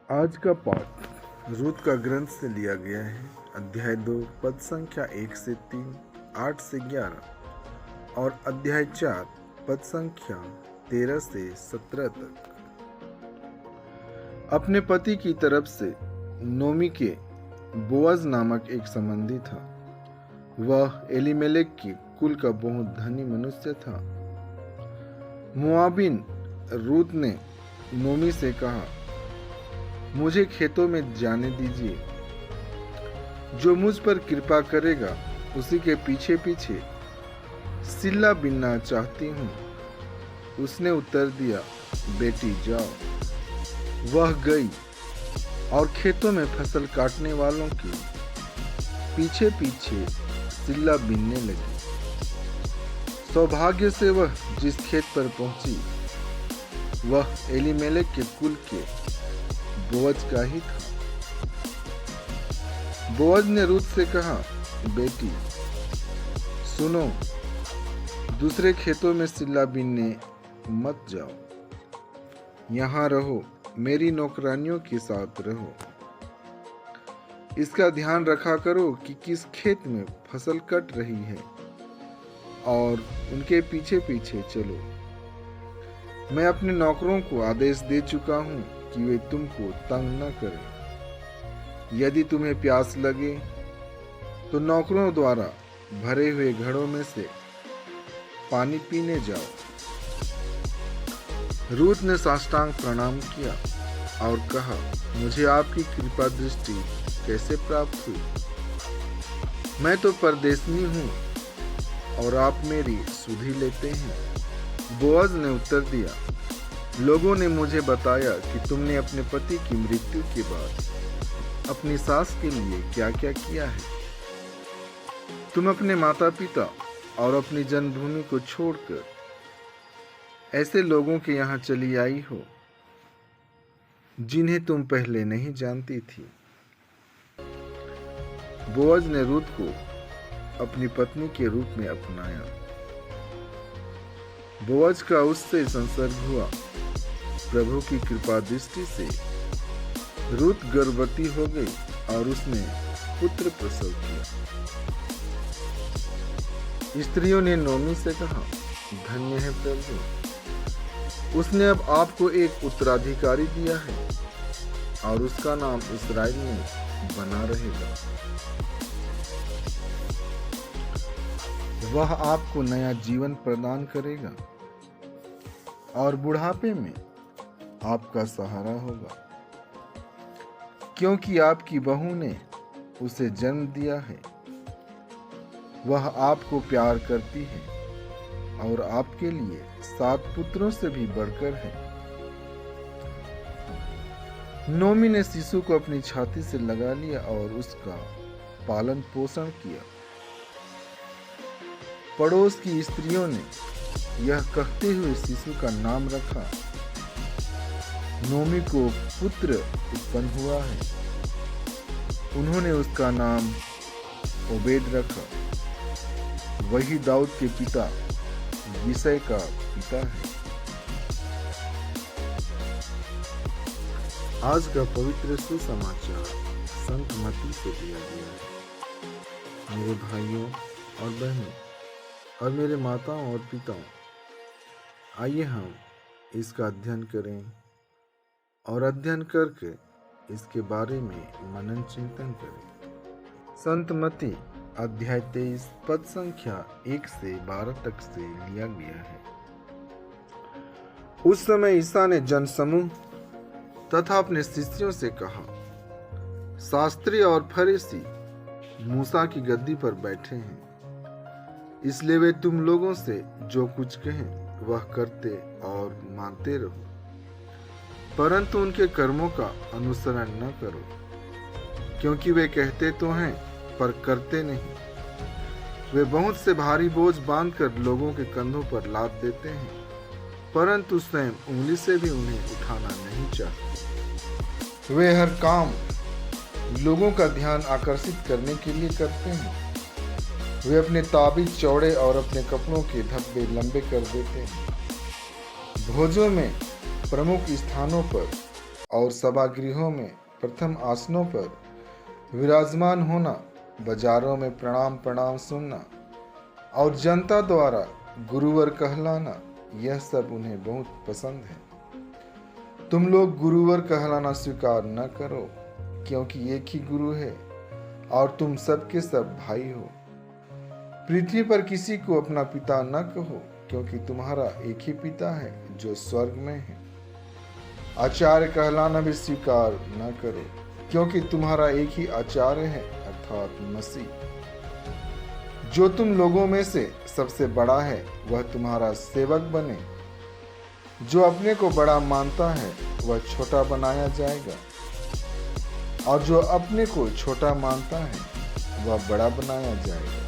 आज का पाठ रूत का ग्रंथ से लिया गया है। अध्याय 2 पद संख्या 1 से 3, 8 से 11 और अध्याय 4 पद संख्या 13 से 17 तक। अपने पति की तरफ से नोमी के बोअज नामक एक संबंधी था। वह एलीमेलेक के कुल का बहुत धनी मनुष्य था। मोआबिन रूत ने नोमी से कहा, मुझे खेतों में जाने दीजिए। जो मुझ पर कृपा करेगा उसी के पीछे पीछे सिल्ला बिनना चाहती हूँ। उसने उत्तर दिया, बेटी जाओ। वह गई और खेतों में फसल काटने वालों के पीछे पीछे सिल्ला बिनने लगी। सौभाग्य से वह जिस खेत पर पहुंची वह एलीमेलेक के कुल के बोअज का ही था। बोअज ने रूत से कहा, बेटी सुनो, दूसरे खेतों में सिल्ला बीनने मत जाओ। यहाँ रहो, मेरी नौकरानियों के साथ रहो। इसका ध्यान रखा करो कि किस खेत में फसल कट रही है और उनके पीछे पीछे चलो। मैं अपने नौकरों को आदेश दे चुका हूँ कि वे तुमको तंग न करें। यदि तुम्हें प्यास लगे तो नौकरों द्वारा भरे हुए घड़ों में से पानी पीने जाओ। रूत ने साष्टांग प्रणाम किया और कहा, मुझे आपकी कृपा दृष्टि कैसे प्राप्त हुई? मैं तो परदेशनी हूँ और आप मेरी सुधि लेते हैं। बोअज ने उत्तर दिया, लोगों ने मुझे बताया कि तुमने अपने पति की मृत्यु के बाद अपनी सास के लिए क्या क्या किया है। तुम अपने माता पिता और अपनी जन्मभूमि को छोड़कर ऐसे लोगों के यहाँ चली आई हो जिन्हें तुम पहले नहीं जानती थी। बोअज ने रूत को अपनी पत्नी के रूप में अपनाया। बोअज का उससे संसर्ग हुआ। प्रभु की कृपा दृष्टि से रूत गर्भवती हो गई और उसने पुत्र प्रसव किया। स्त्रियों ने नोमी से कहा, धन्य है प्रभु, उसने अब आपको एक उत्तराधिकारी दिया है और उसका नाम इस्राएल में बना रहेगा। वह आपको नया जीवन प्रदान करेगा और बुढ़ापे में आपका सहारा होगा, क्योंकि आपकी बहू ने उसे जन्म दिया है। वह आपको प्यार करती है और आपके लिए 7 पुत्रों से भी बढ़कर है। नोमी ने शिशु को अपनी छाती से लगा लिया और उसका पालन पोषण किया। पड़ोस की स्त्रियों ने यह कहते हुए शिशु का नाम रखा, नोमी को पुत्र उत्पन्न हुआ है। उन्होंने उसका नाम ओबेद रखा। वही दाऊद के पिता यिशै का पिता है। आज का पवित्र सुसमाचार संत मत्ती से दिया गया है। मेरे भाइयों और बहनों और मेरे माताओं और पिताओं, आइए हम इसका अध्ययन करें और अध्ययन करके इसके बारे में मनन चिंतन करें। संत मत्ती अध्याय 23 पद संख्या 1 से 12 तक से लिया गया है। उस समय ईसा ने जनसमूह तथा अपने शिष्यों से कहा, शास्त्री और फरीसी मूसा की गद्दी पर बैठे हैं, इसलिए वे तुम लोगों से जो कुछ कहें वह करते और मानते रहो, परंतु उनके कर्मों का अनुसरण न करो, क्योंकि वे कहते तो हैं पर करते नहीं। वे बहुत से भारी बोझ बांधकर लोगों के कंधों पर लाद देते हैं, परंतु स्वयं उंगली से भी उन्हें उठाना नहीं चाहते। वे हर काम लोगों का ध्यान आकर्षित करने के लिए करते हैं। वे अपने ताबीज चौड़े और अपने कपड़ों के धब्बे लंबे कर देते हैं। भोजों में प्रमुख स्थानों पर और सभागृहों में प्रथम आसनों पर विराजमान होना, बाजारों में प्रणाम प्रणाम सुनना और जनता द्वारा गुरुवर कहलाना, यह सब उन्हें बहुत पसंद है। तुम लोग गुरुवर कहलाना स्वीकार न करो, क्योंकि एक ही गुरु है और तुम सबके सब भाई हो। पृथ्वी पर किसी को अपना पिता न कहो, क्योंकि तुम्हारा एक ही पिता है जो स्वर्ग में है। आचार्य कहलाना भी स्वीकार न करो, क्योंकि तुम्हारा एक ही आचार्य है, अर्थात मसीह। जो तुम लोगों में से सबसे बड़ा है वह तुम्हारा सेवक बने। जो अपने को बड़ा मानता है वह छोटा बनाया जाएगा, और जो अपने को छोटा मानता है वह बड़ा बनाया जाएगा।